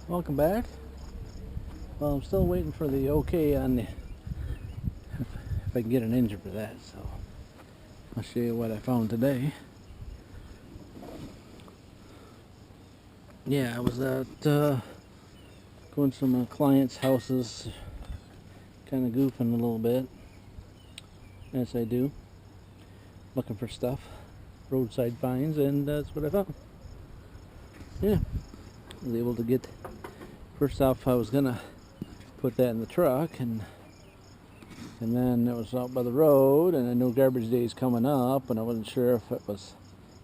Welcome back. Well, I'm still waiting for the okay on the if I can get an engine for that, so I'll show you what I found today. Yeah, I was out going to my clients' houses, kind of goofing a little bit, as I do, looking for stuff, roadside finds, and that's what I found. Yeah, I was able to get, first off I was gonna put that in the truck, and then it was out by the road, and I knew garbage day is coming up, and I wasn't sure if it was,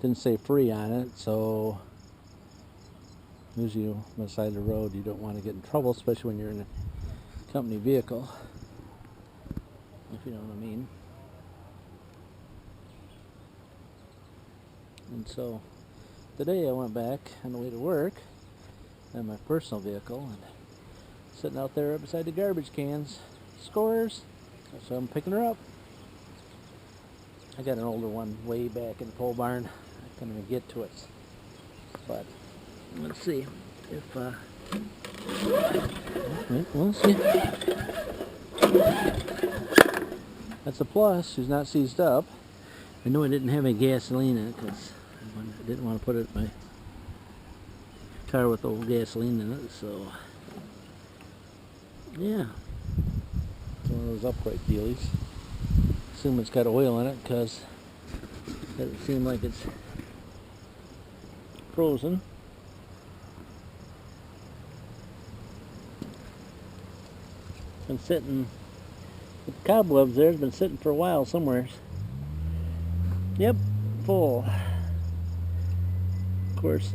didn't say free on it, so usually on the side of the road you don't want to get in trouble, especially when you're in a company vehicle, if you know what I mean. And so today I went back on the way to work in my personal vehicle and sitting out there beside the garbage cans. Scores. So I'm picking her up. I got an older one way back in the pole barn. I couldn't even get to it. But let's see if we'll see. That's a plus. She's not seized up. I knew I didn't have any gasoline in it because I didn't want to put it in my car with old gasoline in it, so yeah, it's one of those upright dealies. Assume it's got oil in it because it doesn't seem like it's frozen. Been sitting with the cobwebs there. It's been sitting for a while somewhere. Yep, full. Of course,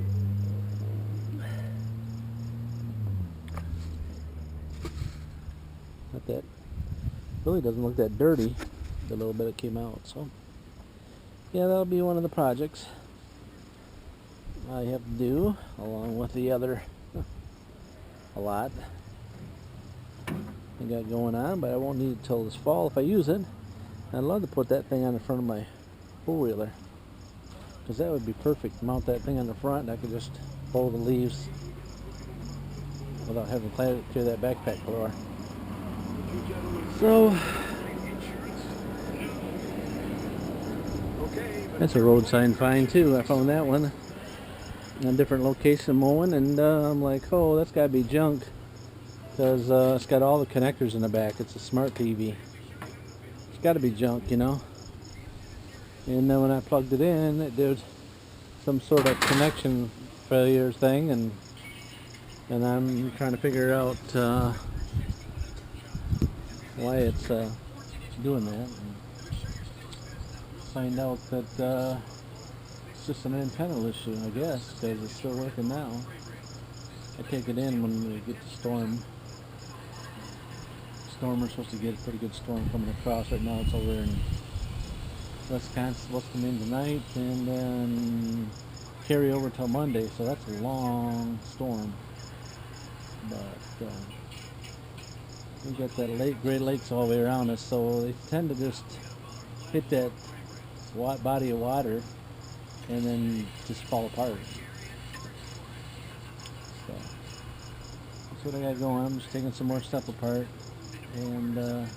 not that, really doesn't look that dirty, the little bit that came out, so yeah, that'll be one of the projects I have to do, along with the other, a lot I got going on, but I won't need it till this fall if I use it. I'd love to put that thing on the front of my four-wheeler, because that would be perfect. Mount that thing on the front and I could just pull the leaves without having to clear that backpack floor. So that's a road sign find too. I found that one in a different location mowing, and I'm like, oh, that's gotta be junk, because it's got all the connectors in the back. It's a smart TV. It's gotta be junk, you know. And then when I plugged it in, it did some sort of connection failure thing, and I'm trying to figure out why it's doing that, and find out that it's just an antenna issue, I guess, because it's still working now. I take it in when we get the storm. We're supposed to get a pretty good storm coming across. Right now it's over in Wisconsin, supposed to come in tonight and then carry over till Monday, so that's a long storm. But we got that Great Lakes all the way around us, so they tend to just hit that body of water and then just fall apart. So that's what I got going. I'm just taking some more stuff apart and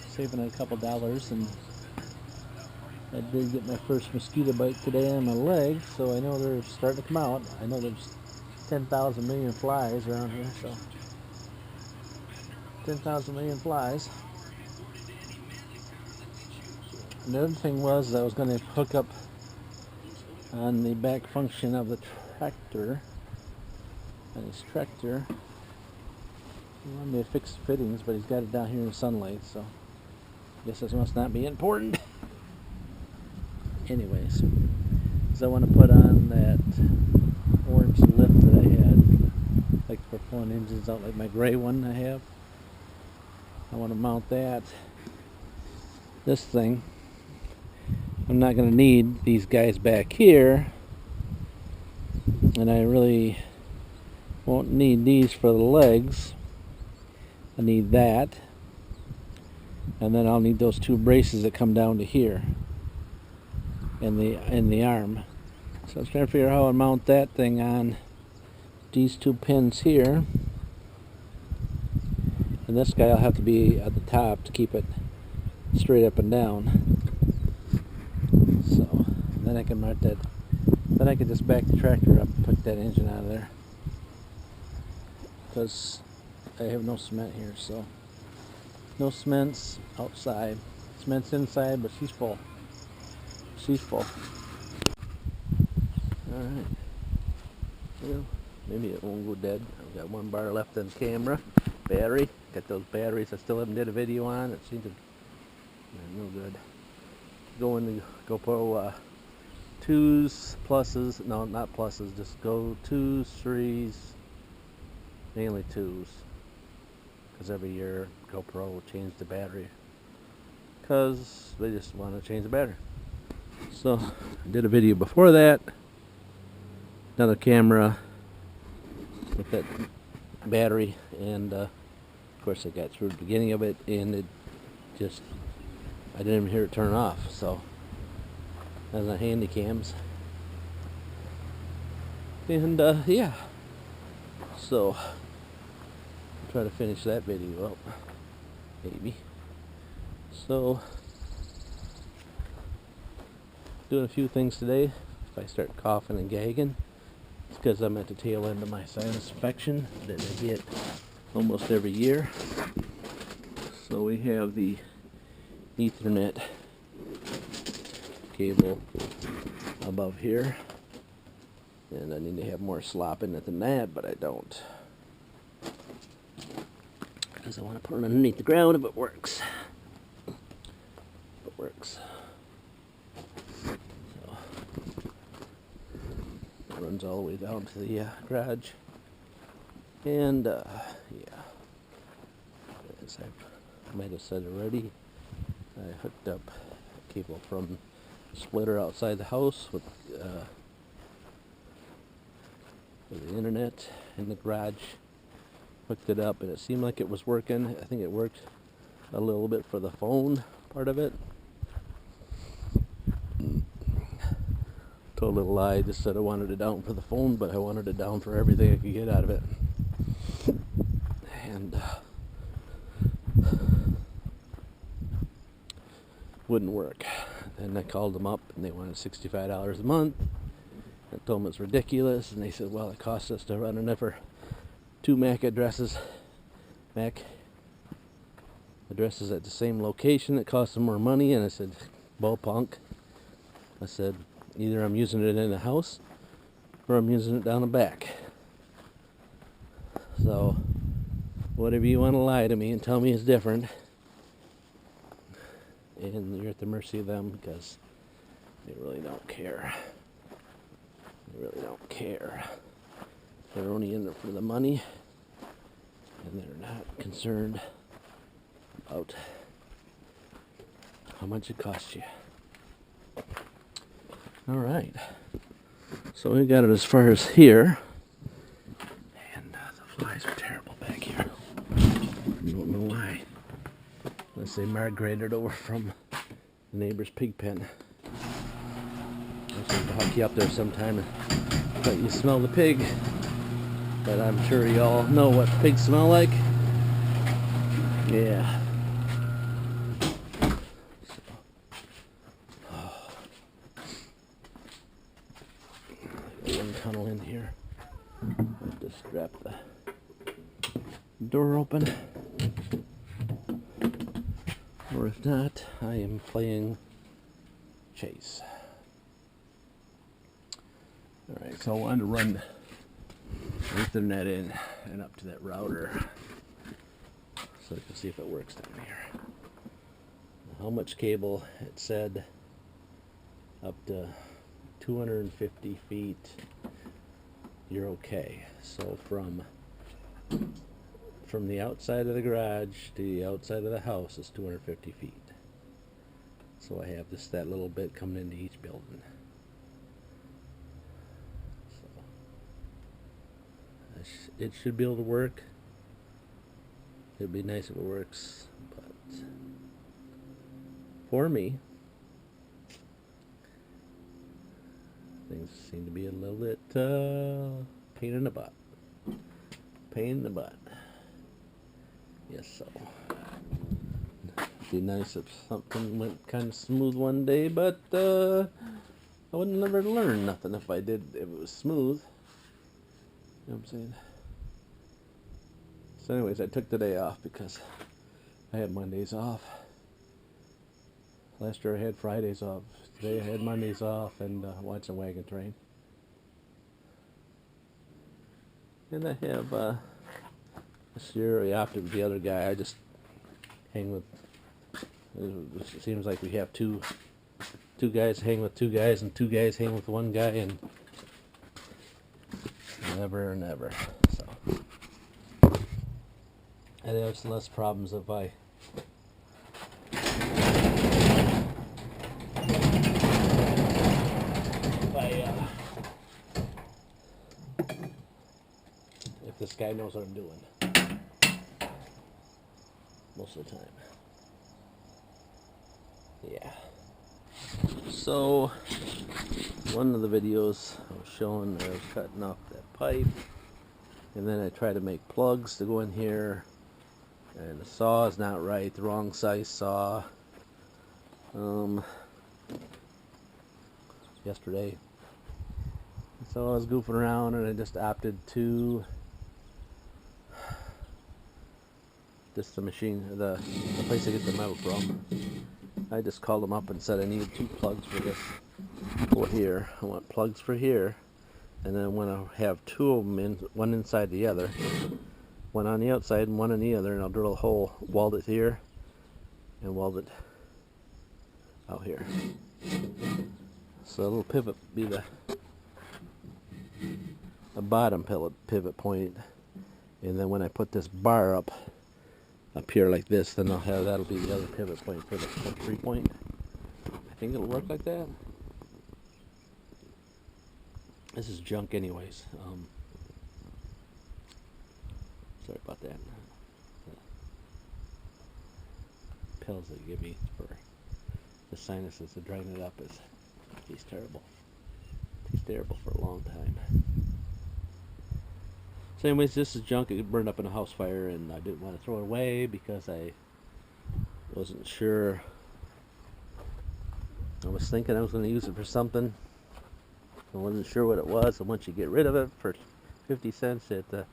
saving a couple dollars, and I did get my first mosquito bite today on my leg, so I know they're starting to come out. I know there's 10,000 million flies around here, so 10,000 million flies. And the other thing was I was going to hook up on the back function of the tractor, on his tractor. He wanted me to fix the fittings, but he's got it down here in the sunlight, so I guess this must not be important. Anyways, so I want to put on that orange lift that I had, like for pulling engines out, like my gray one I have. I want to mount this thing. I'm not going to need these guys back here, and I really won't need these for the legs. I need that, and then I'll need those two braces that come down to here in the arm. So I was trying to figure out how to mount that thing on these two pins here, and this guy will have to be at the top to keep it straight up and down. So then I can mark that. Then I can just back the tractor up and put that engine out of there, because I have no cement here. So no cement's outside. Cement's inside, but she's full. She's full. Alright. Well, maybe it won't go dead. I've got one bar left on camera. Battery. Got those batteries I still haven't did a video on. It seems to no good. Going to GoPro 2s, pluses. No, not pluses. Just go 2s, 3s. Mainly 2s. Because every year GoPro will change the battery. Because they just want to change the battery. So, I did a video before that. Another camera with that battery, and of course I got through the beginning of it, and it just, I didn't even hear it turn off. So that's the handy cams. And yeah, so I'll try to finish that video up, maybe. So doing a few things today. If I start coughing and gagging, it's because I'm at the tail end of my sinus infection that I get almost every year. So we have the Ethernet cable above here, and I need to have more slop in it than that, but I don't, because I want to put it underneath the ground if it works. If it works. So it runs all the way down to the garage, and yeah, as I might have said already, I hooked up a cable from the splitter outside the house with the internet in the garage. Hooked it up, and it seemed like it was working. I think it worked a little bit for the phone part of it. Told a little lie. Just said I wanted it down for the phone, but I wanted it down for everything I could get out of it. And wouldn't work. And I called them up, and they wanted $65 a month. I told them it's ridiculous, and they said, well, it costs us to run another 2 MAC addresses at the same location. It costs them more money. And I said, bull punk. I said, either I'm using it in the house or I'm using it down the back. So whatever you want to lie to me and tell me is different, and you're at the mercy of them, because they really don't care. They really don't care. They're only in it for the money, and they're not concerned about how much it costs you. Alright, so we got it as far as here, and the flies are terrible back here. I don't know why. Unless they migrated over from the neighbor's pig pen. I should hook you up there sometime and let you smell the pig. But I'm sure you all know what pigs smell like. Yeah. One tunnel in here. I'll just strap the door open. Or if not, I am playing chase. Alright, so I wanted to run Ethernet in and up to that router, so I can see if it works down here. How much cable? It said up to 250 feet you're okay. So from the outside of the garage to the outside of the house is 250 feet. So I have just that little bit coming into each building. So it should be able to work. It'd be nice if it works, but for me, things seem to be a little bit pain in the butt. Pain in the butt. Yes, so. It'd be nice if something went kind of smooth one day, but I would never learn nothing if I did, if it was smooth. You know what I'm saying? So anyways, I took the day off because I had Mondays off. Last year I had Fridays off. Today I had Mondays off and watching Wagon Train. And I have this year after the other guy, I just hang with. It seems like we have two guys hang with two guys, and two guys hang with one guy, and never and ever. So and there's less problems if if this guy knows what I'm doing most of the time. Yeah. So one of the videos I was showing, I was cutting off that pipe, and then I tried to make plugs to go in here, and the saw is not right, the wrong size saw. Yesterday. So I was goofing around, and I just opted to just the machine, the place I get the metal from. I just called them up and said I needed 2 plugs for this for here. I want plugs for here, and then I want to have 2 of them in, one inside the other, one on the outside and one on the other, and I'll drill a hole, weld it here, and weld it out here. So a little pivot be the bottom pivot point, and then when I put this bar up here like this, then that'll be the other pivot point for the 3-point. I think it'll work like that. This is junk anyways. Sorry about that. The pills they give me for the sinuses to drain it up tastes terrible. Tastes terrible for a long time. So anyways, this is junk. It burned up in a house fire, and I didn't want to throw it away because I wasn't sure. I was thinking I was going to use it for something. I wasn't sure what it was, and once you get rid of it for 50 cents at the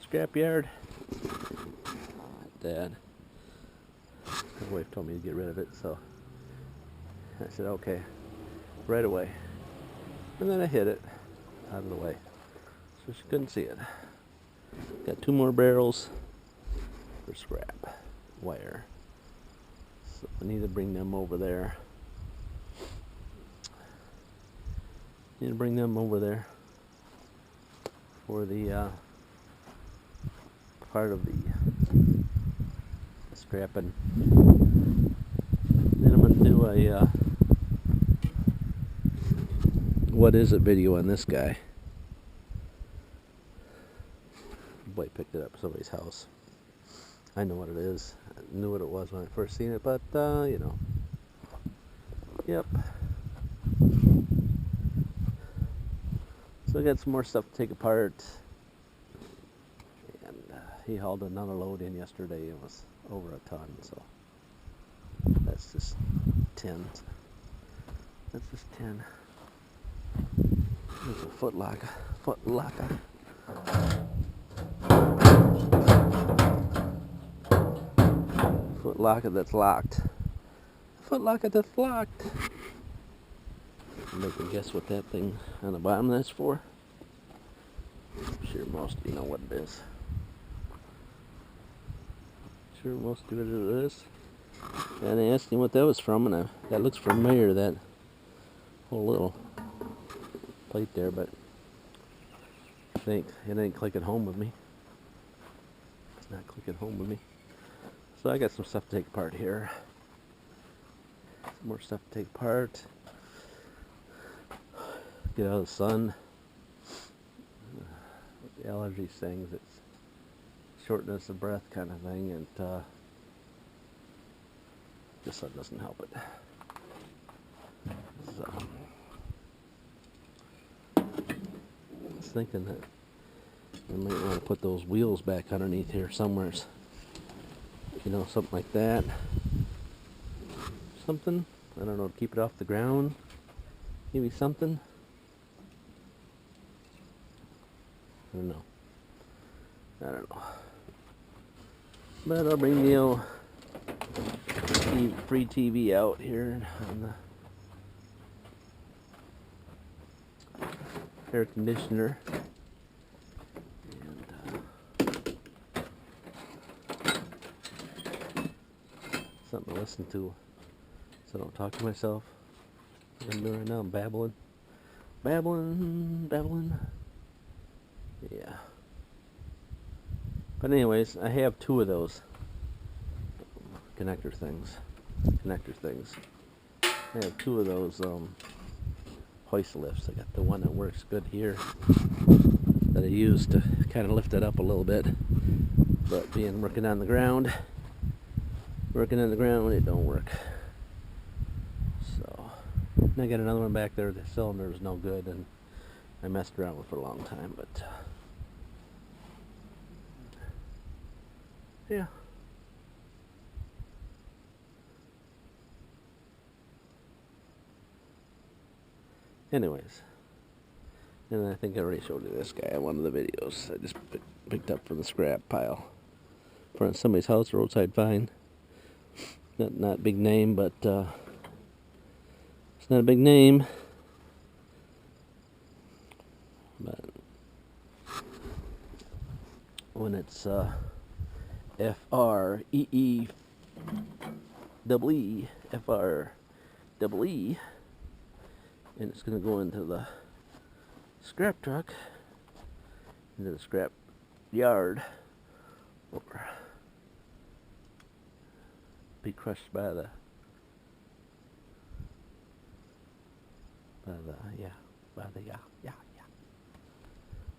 scrapyard, Dad, my wife told me to get rid of it, so I said okay, right away. And then I hid it out of the way, so she couldn't see it. Got 2 more barrels for scrap wire, so I need to bring them over there. Need to bring them over there for the part of the scrap, and then I'm going to do a what is it video on this guy. Boy picked it up at somebody's house. I know what it is. I knew what it was when I first seen it, but you know. Yep. So I got some more stuff to take apart, and he hauled another load in yesterday. It was over a ton, so that's just 10. That's just 10. There's a foot locker. Foot locker that's locked. Foot locker that's locked. Make a guess what that thing on the bottom that's for. I'm sure most of you know what it is. Sure most of it is. And I asked him what that was from, and that looks familiar, that whole little plate there, but I think it ain't clicking home with me. It's not clicking home with me. So I got some stuff to take apart here. Some more stuff to take apart. Get out of the sun. The allergies things, it's shortness of breath kind of thing, and the sun doesn't help it. So I was thinking that I might want to put those wheels back underneath here somewhere. You know, something like that. Something, I don't know, to keep it off the ground. Maybe something. I don't know. But I'll bring the old free TV out here on the air conditioner. Something to listen to so I don't talk to myself. What I'm doing right now, I'm babbling. Babbling. Yeah. But anyways, I have two of those connector things. I have two of those hoist lifts. I got the one that works good here that I use to kind of lift it up a little bit. But working on the ground, it don't work. So, and I got another one back there. The cylinder is no good, and I messed around with it for a long time. But yeah. Anyways, and I think I already showed you this guy in one of the videos I just picked up from the scrap pile. In front of somebody's house, roadside find. Not a big name, but it's not a big name. But when it's FREE and it's going to go into the scrap truck, into the scrap yard, or be crushed by the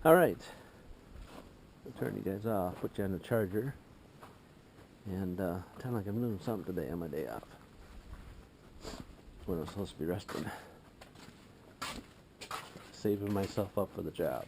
Alright, I'll turn you guys off, put you on the charger, and sound like I'm doing something today on my day off when I'm supposed to be resting, saving myself up for the job.